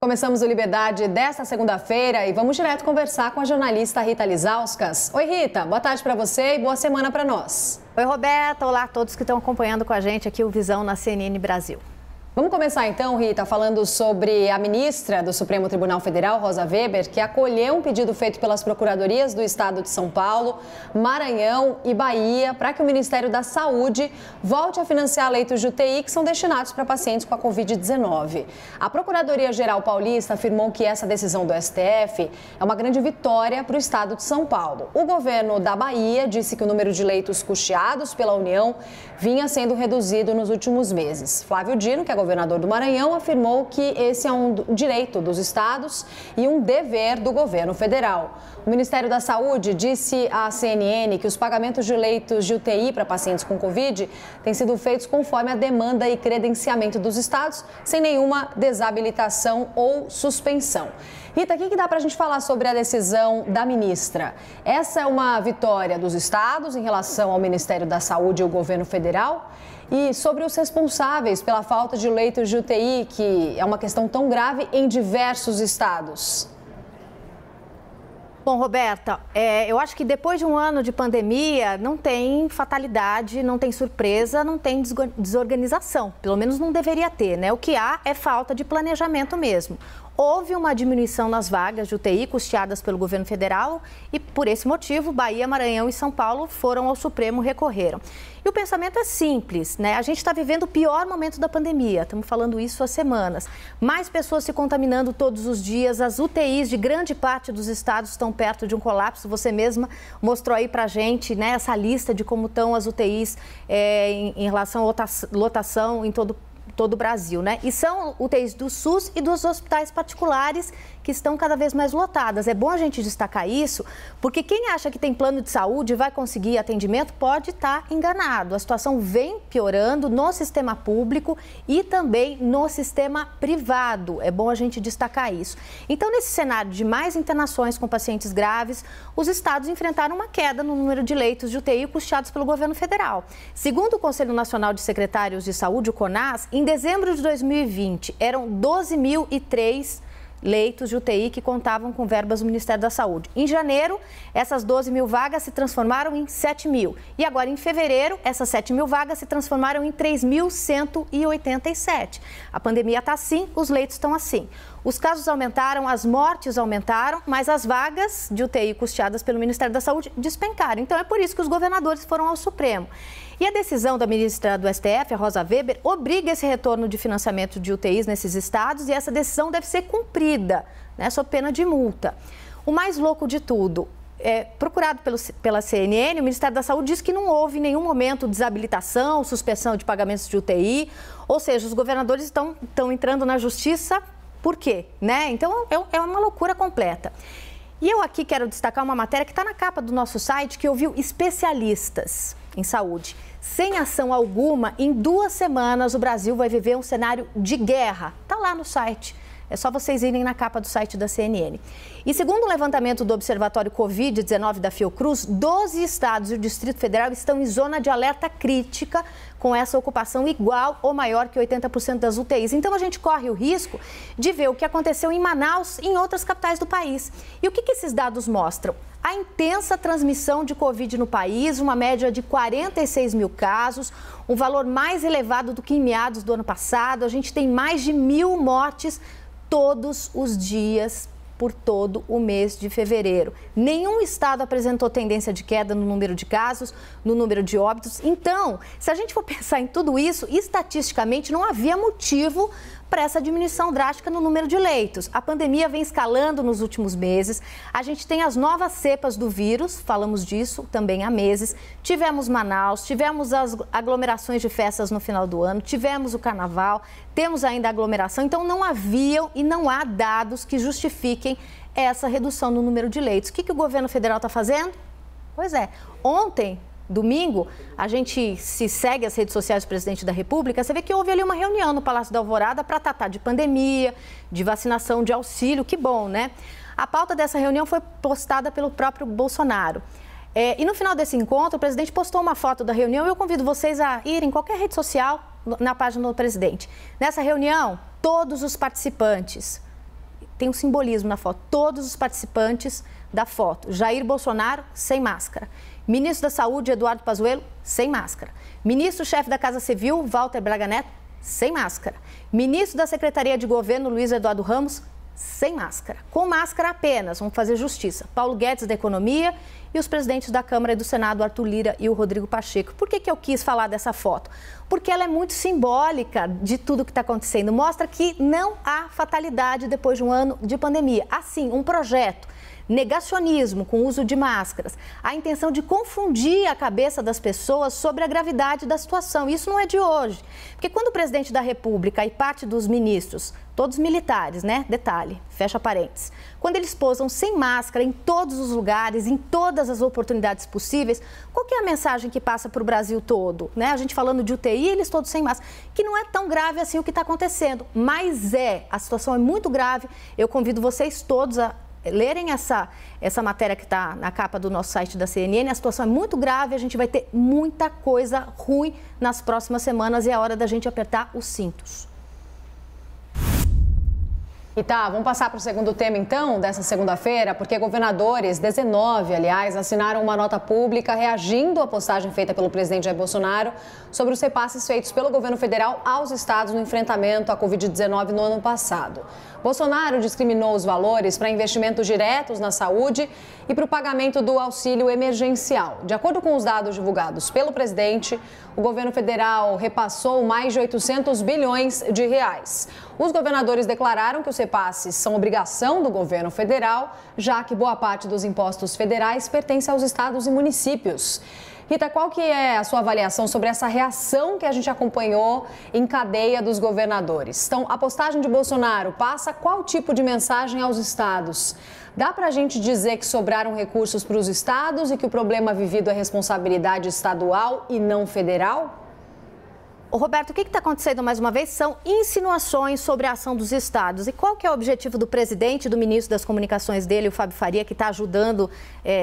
Começamos o Liberdade desta segunda-feira e vamos direto conversar com a jornalista Rita Lizauskas. Oi, Rita, boa tarde para você e boa semana para nós. Oi, Roberta. Olá a todos que estão acompanhando com a gente aqui o Visão na CNN Brasil. Vamos começar então, Rita, falando sobre a ministra do Supremo Tribunal Federal, Rosa Weber, que acolheu um pedido feito pelas procuradorias do estado de São Paulo, Maranhão e Bahia para que o Ministério da Saúde volte a financiar leitos de UTI que são destinados para pacientes com a Covid-19. A Procuradoria-Geral Paulista afirmou que essa decisão do STF é uma grande vitória para o estado de São Paulo. O governo da Bahia disse que o número de leitos custeados pela União vinha sendo reduzido nos últimos meses. Flávio Dino, que é governador do Maranhão, afirmou que esse é um direito dos estados e um dever do governo federal. O Ministério da Saúde disse à CNN que os pagamentos de leitos de UTI para pacientes com Covid têm sido feitos conforme a demanda e credenciamento dos estados, sem nenhuma desabilitação ou suspensão. Rita, o que dá para a gente falar sobre a decisão da ministra? Essa é uma vitória dos estados em relação ao Ministério da Saúde e ao governo federal? E sobre os responsáveis pela falta de leitos de UTI, que é uma questão tão grave em diversos estados. Bom, Roberta, eu acho que depois de um ano de pandemia não tem fatalidade, não tem surpresa, não tem desorganização. Pelo menos não deveria ter, né? O que há é falta de planejamento mesmo. Houve uma diminuição nas vagas de UTI custeadas pelo governo federal e, por esse motivo, Bahia, Maranhão e São Paulo foram ao Supremo, recorreram. E o pensamento é simples, né? A gente está vivendo o pior momento da pandemia, estamos falando isso há semanas. Mais pessoas se contaminando todos os dias, as UTIs de grande parte dos estados estão perto de um colapso. Você mesma mostrou aí pra gente, né, essa lista de como estão as UTIs em relação à lotação em todo o Brasil, né? E são UTIs do SUS e dos hospitais particulares que estão cada vez mais lotadas. É bom a gente destacar isso, porque quem acha que tem plano de saúde e vai conseguir atendimento pode estar enganado. A situação vem piorando no sistema público e também no sistema privado. É bom a gente destacar isso. Então, nesse cenário de mais internações com pacientes graves, os estados enfrentaram uma queda no número de leitos de UTI custeados pelo governo federal. Segundo o Conselho Nacional de Secretários de Saúde, o CONAS, em dezembro de 2020, eram 12.003 leitos de UTI que contavam com verbas do Ministério da Saúde. Em janeiro, essas 12.000 vagas se transformaram em 7.000. E agora, em fevereiro, essas 7.000 vagas se transformaram em 3.187. A pandemia está assim, os leitos estão assim. Os casos aumentaram, as mortes aumentaram, mas as vagas de UTI custeadas pelo Ministério da Saúde despencaram. Então, é por isso que os governadores foram ao Supremo. E a decisão da ministra do STF, a Rosa Weber, obriga esse retorno de financiamento de UTIs nesses estados e essa decisão deve ser cumprida, né, sob pena de multa. O mais louco de tudo, procurado pela CNN, o Ministério da Saúde diz que não houve em nenhum momento desabilitação, suspensão de pagamentos de UTI, ou seja, os governadores estão entrando na justiça, por quê? Né? Então, é uma loucura completa. E eu aqui quero destacar uma matéria que está na capa do nosso site, que ouviu especialistas em saúde. Sem ação alguma, em 2 semanas o Brasil vai viver um cenário de guerra. Está lá no site. É só vocês irem na capa do site da CNN. E segundo o levantamento do Observatório Covid-19 da Fiocruz, 12 estados e o Distrito Federal estão em zona de alerta crítica com essa ocupação igual ou maior que 80% das UTIs. Então a gente corre o risco de ver o que aconteceu em Manaus e em outras capitais do país. E o que esses dados mostram? A intensa transmissão de Covid no país, uma média de 46 mil casos, um valor mais elevado do que em meados do ano passado. A gente tem mais de 1.000 mortes todos os dias por todo o mês de fevereiro. Nenhum estado apresentou tendência de queda no número de casos, no número de óbitos. Então, se a gente for pensar em tudo isso, estatisticamente não havia motivo para essa diminuição drástica no número de leitos. A pandemia vem escalando nos últimos meses. A gente tem as novas cepas do vírus, falamos disso também há meses. Tivemos Manaus, tivemos as aglomerações de festas no final do ano, tivemos o carnaval, temos ainda a aglomeração. Então, não haviam e não há dados que justifiquem essa redução no número de leitos. O que o governo federal está fazendo? Pois é, ontem, domingo, a gente se segue as redes sociais do presidente da República, você vê que houve ali uma reunião no Palácio da Alvorada para tratar de pandemia, de vacinação, de auxílio, que bom, né? A pauta dessa reunião foi postada pelo próprio Bolsonaro. E no final desse encontro, o presidente postou uma foto da reunião e eu convido vocês a irem em qualquer rede social na página do presidente. Nessa reunião, todos os participantes tem um simbolismo na foto. Todos os participantes da foto. Jair Bolsonaro, sem máscara. Ministro da Saúde, Eduardo Pazuello, sem máscara. Ministro-chefe da Casa Civil, Walter Braga Neto, sem máscara. Ministro da Secretaria de Governo, Luiz Eduardo Ramos, sem máscara. Com máscara apenas, vamos fazer justiça. Paulo Guedes, da Economia, e os presidentes da Câmara e do Senado, Arthur Lira e o Rodrigo Pacheco. Por que eu quis falar dessa foto? Porque ela é muito simbólica de tudo que está acontecendo. Mostra que não há fatalidade depois de um ano de pandemia. Assim, um projeto, negacionismo com uso de máscaras, a intenção de confundir a cabeça das pessoas sobre a gravidade da situação. Isso não é de hoje. Porque quando o presidente da República e parte dos ministros, todos militares, né? Detalhe, fecha parênteses. Quando eles posam sem máscara em todos os lugares, em todas as oportunidades possíveis, qual que é a mensagem que passa para o Brasil todo? Né? A gente falando de UTI, eles todos sem máscara. Que não é tão grave assim o que está acontecendo, mas a situação é muito grave. Eu convido vocês todos a lerem essa matéria que está na capa do nosso site da CNN. A situação é muito grave, a gente vai ter muita coisa ruim nas próximas semanas e é hora da gente apertar os cintos. E vamos passar para o segundo tema, então, dessa segunda-feira, porque governadores, 19, aliás, assinaram uma nota pública reagindo à postagem feita pelo presidente Jair Bolsonaro sobre os repasses feitos pelo governo federal aos estados no enfrentamento à Covid-19 no ano passado. Bolsonaro discriminou os valores para investimentos diretos na saúde e para o pagamento do auxílio emergencial. De acordo com os dados divulgados pelo presidente, o governo federal repassou mais de 800 bilhões de reais. Os governadores declararam que os repasses são obrigação do governo federal, já que boa parte dos impostos federais pertence aos estados e municípios. Rita, qual que é a sua avaliação sobre essa reação que a gente acompanhou em cadeia dos governadores? Então, a postagem de Bolsonaro passa qual tipo de mensagem aos estados? Dá para a gente dizer que sobraram recursos para os estados e que o problema vivido é responsabilidade estadual e não federal? Ô Roberto, o que está acontecendo mais uma vez são insinuações sobre a ação dos estados. E qual que é o objetivo do presidente e do ministro das comunicações dele, o Fábio Faria, que está ajudando,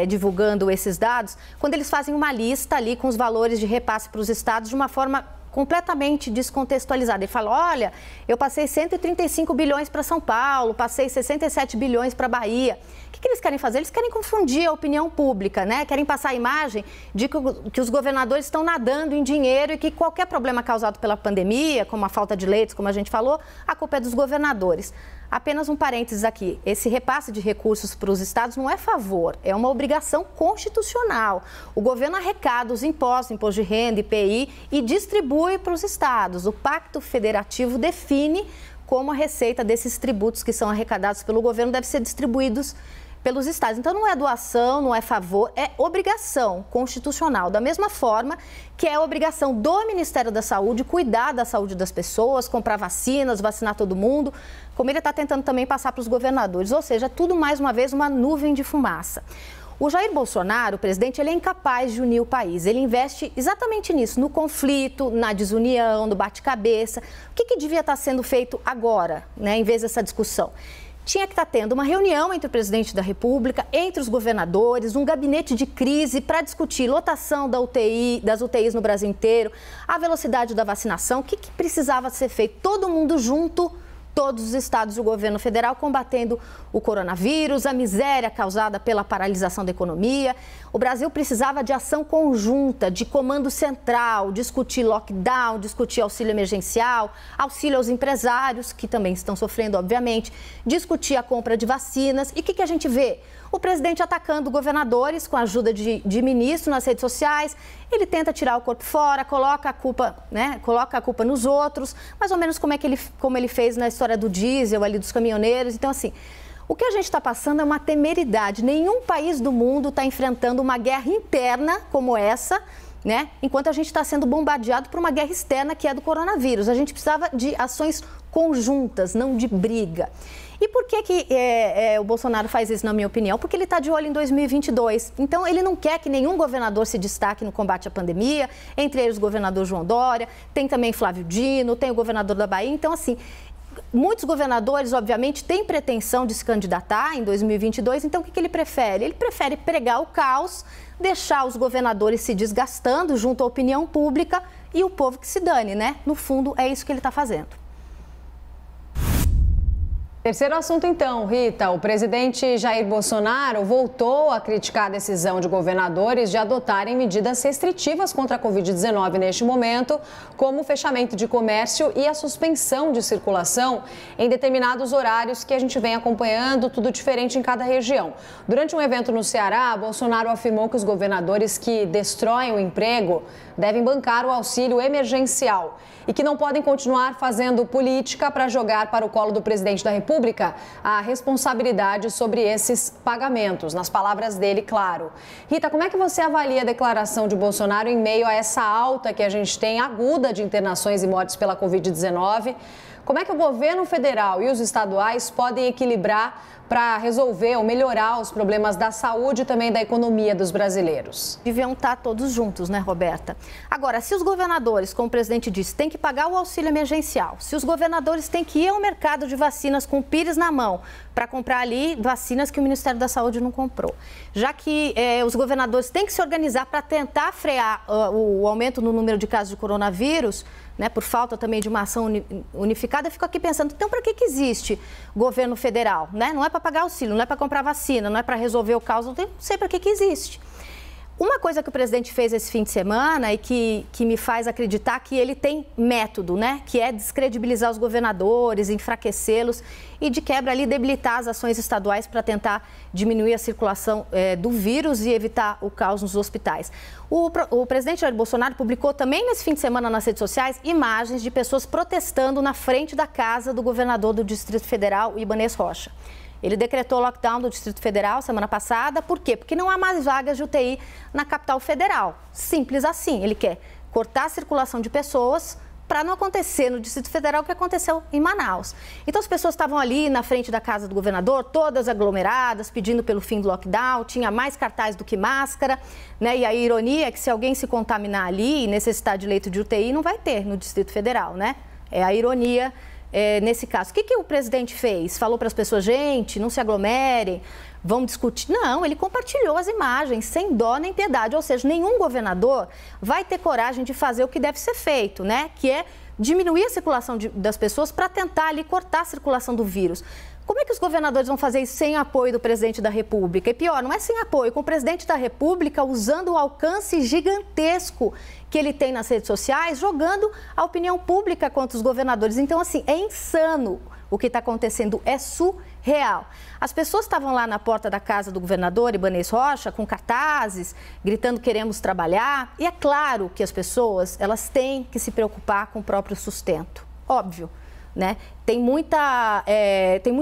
divulgando esses dados, quando eles fazem uma lista ali com os valores de repasse para os estados de uma forma completamente descontextualizada. Ele fala, olha, eu passei 135 bilhões para São Paulo, passei 67 bilhões para Bahia. O que eles querem fazer? Eles querem confundir a opinião pública, né? Querem passar a imagem de que os governadores estão nadando em dinheiro e que qualquer problema causado pela pandemia, como a falta de leitos, como a gente falou, a culpa é dos governadores. Apenas um parênteses aqui, esse repasse de recursos para os estados não é favor, é uma obrigação constitucional. O governo arrecada os impostos, imposto de renda, IPI, e distribui para os estados. O Pacto Federativo define como a receita desses tributos que são arrecadados pelo governo deve ser distribuídos pelos estados. Então, não é doação, não é favor, é obrigação constitucional. Da mesma forma que é obrigação do Ministério da Saúde cuidar da saúde das pessoas, comprar vacinas, vacinar todo mundo, como ele está tentando também passar para os governadores. Ou seja, tudo mais uma vez uma nuvem de fumaça. O Jair Bolsonaro, o presidente, ele é incapaz de unir o país. Ele investe exatamente nisso, no conflito, na desunião, no bate-cabeça. O que devia estar sendo feito agora, né, em vez dessa discussão? Tinha que estar tendo uma reunião entre o presidente da República, entre os governadores, um gabinete de crise para discutir lotação das UTIs no Brasil inteiro, a velocidade da vacinação, o que precisava ser feito, todo mundo junto, todos os estados e o governo federal combatendo o coronavírus, a miséria causada pela paralisação da economia. O Brasil precisava de ação conjunta, de comando central, discutir lockdown, discutir auxílio emergencial, auxílio aos empresários, que também estão sofrendo, obviamente, discutir a compra de vacinas. E o que a gente vê? O presidente atacando governadores com a ajuda de ministro nas redes sociais. Ele tenta tirar o corpo fora, coloca a culpa nos outros, mais ou menos como ele fez na história do diesel ali dos caminhoneiros. Então, assim, o que a gente está passando é uma temeridade. Nenhum país do mundo está enfrentando uma guerra interna como essa, né? Enquanto a gente está sendo bombardeado por uma guerra externa que é do coronavírus. A gente precisava de ações conjuntas, não de briga. E por que o Bolsonaro faz isso, na minha opinião? Porque ele está de olho em 2022. Então, ele não quer que nenhum governador se destaque no combate à pandemia, entre eles o governador João Dória, tem também Flávio Dino, tem o governador da Bahia. Então, assim, muitos governadores, obviamente, têm pretensão de se candidatar em 2022. Então, o que ele prefere? Ele prefere pregar o caos, deixar os governadores se desgastando junto à opinião pública e o povo que se dane, né? No fundo, é isso que ele está fazendo. Terceiro assunto então, Rita. O presidente Jair Bolsonaro voltou a criticar a decisão de governadores de adotarem medidas restritivas contra a Covid-19 neste momento, como o fechamento de comércio e a suspensão de circulação em determinados horários que a gente vem acompanhando, tudo diferente em cada região. Durante um evento no Ceará, Bolsonaro afirmou que os governadores que destroem o emprego devem bancar o auxílio emergencial e que não podem continuar fazendo política para jogar para o colo do presidente da República a responsabilidade sobre esses pagamentos. Nas palavras dele, claro. Rita, como é que você avalia a declaração de Bolsonaro em meio a essa alta que a gente tem aguda de internações e mortes pela Covid-19? Como é que o governo federal e os estaduais podem equilibrar para resolver ou melhorar os problemas da saúde e também da economia dos brasileiros? Deviam estar todos juntos, né, Roberta? Agora, se os governadores, como o presidente disse, têm que pagar o auxílio emergencial, se os governadores têm que ir ao mercado de vacinas com o pires na mão para comprar ali vacinas que o Ministério da Saúde não comprou, já que os governadores têm que se organizar para tentar frear o aumento no número de casos de coronavírus, né, por falta também de uma ação unificada, eu fico aqui pensando, então para que existe governo federal? Né? Não é para pagar auxílio, não é para comprar vacina, não é para resolver o caos, não sei para que existe. Uma coisa que o presidente fez esse fim de semana e que me faz acreditar que ele tem método, né? Que é descredibilizar os governadores, enfraquecê-los e, de quebra, ali, debilitar as ações estaduais para tentar diminuir a circulação do vírus e evitar o caos nos hospitais. O presidente Jair Bolsonaro publicou também nesse fim de semana nas redes sociais imagens de pessoas protestando na frente da casa do governador do Distrito Federal, Ibanez Rocha. Ele decretou o lockdown do Distrito Federal semana passada. Por quê? Porque não há mais vagas de UTI na capital federal. Simples assim. Ele quer cortar a circulação de pessoas para não acontecer no Distrito Federal o que aconteceu em Manaus. Então, as pessoas estavam ali na frente da casa do governador, todas aglomeradas, pedindo pelo fim do lockdown. Tinha mais cartaz do que máscara, né? E a ironia é que se alguém se contaminar ali e necessitar de leito de UTI, não vai ter no Distrito Federal, né? É a ironia. Nesse caso, o que o presidente fez? Falou para as pessoas, gente, não se aglomerem, vamos discutir. Não, ele compartilhou as imagens, sem dó nem piedade. Ou seja, nenhum governador vai ter coragem de fazer o que deve ser feito, né? Que é diminuir a circulação das pessoas para tentar ali cortar a circulação do vírus. Como é que os governadores vão fazer isso sem apoio do presidente da República? E pior, não é sem apoio, com o presidente da República usando o alcance gigantesco que ele tem nas redes sociais, jogando a opinião pública contra os governadores. Então, assim, é insano o que está acontecendo, é surreal. As pessoas estavam lá na porta da casa do governador Ibanez Rocha, com cartazes, gritando queremos trabalhar. E é claro que as pessoas, elas têm que se preocupar com o próprio sustento, óbvio. Né? Tem muito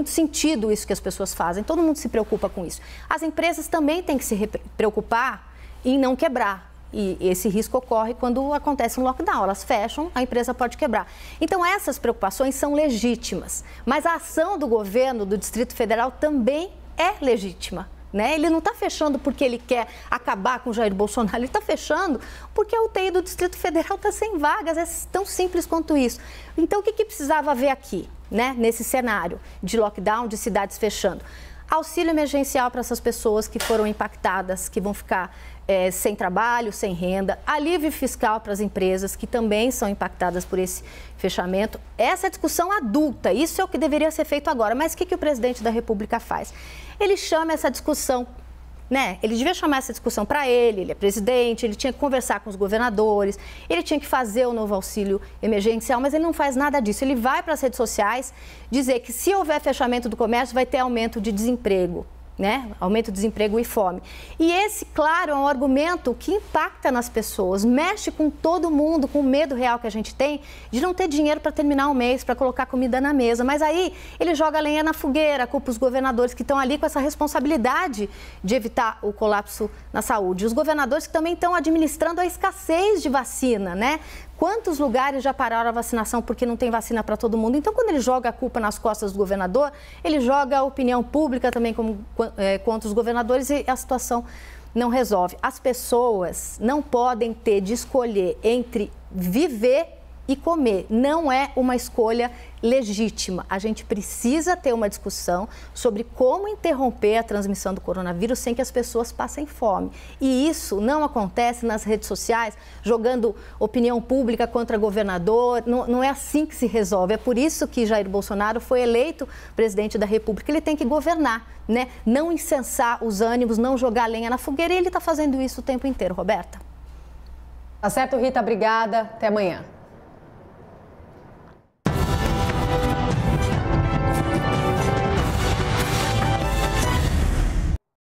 sentido isso que as pessoas fazem, todo mundo se preocupa com isso. As empresas também têm que se preocupar em não quebrar. E esse risco ocorre quando acontece um lockdown. Elas fecham, a empresa pode quebrar. Então, essas preocupações são legítimas. Mas a ação do governo do Distrito Federal também é legítima. Né? Ele não está fechando porque ele quer acabar com o Jair Bolsonaro, ele está fechando porque a UTI do Distrito Federal está sem vagas, é tão simples quanto isso. Então, o que precisava haver aqui, né? Nesse cenário de lockdown, de cidades fechando? Auxílio emergencial para essas pessoas que foram impactadas, que vão ficar sem trabalho, sem renda, alívio fiscal para as empresas que também são impactadas por esse fechamento. Essa é a discussão adulta, isso é o que deveria ser feito agora. Mas o que o presidente da República faz? Ele chama essa discussão, né? Ele devia chamar essa discussão para ele é presidente, ele tinha que conversar com os governadores, ele tinha que fazer o novo auxílio emergencial, mas ele não faz nada disso. Ele vai para as redes sociais dizer que se houver fechamento do comércio vai ter aumento de desemprego. Né? Aumento do desemprego e fome. E esse, claro, é um argumento que impacta nas pessoas, mexe com todo mundo, com o medo real que a gente tem de não ter dinheiro para terminar o mês, para colocar comida na mesa. Mas aí ele joga a lenha na fogueira, culpa os governadores que estão ali com essa responsabilidade de evitar o colapso na saúde. Os governadores que também estão administrando a escassez de vacina, né? Quantos lugares já pararam a vacinação porque não tem vacina para todo mundo? Então, quando ele joga a culpa nas costas do governador, ele joga a opinião pública também contra os governadores e a situação não resolve. As pessoas não podem ter de escolher entre viver e comer. Não é uma escolha legítima. A gente precisa ter uma discussão sobre como interromper a transmissão do coronavírus sem que as pessoas passem fome. E isso não acontece nas redes sociais, jogando opinião pública contra governador. Não é assim que se resolve. É por isso que Jair Bolsonaro foi eleito presidente da República. Ele tem que governar, né? Não incensar os ânimos, não jogar lenha na fogueira. E ele está fazendo isso o tempo inteiro, Roberta. Tá certo, Rita. Obrigada. Até amanhã.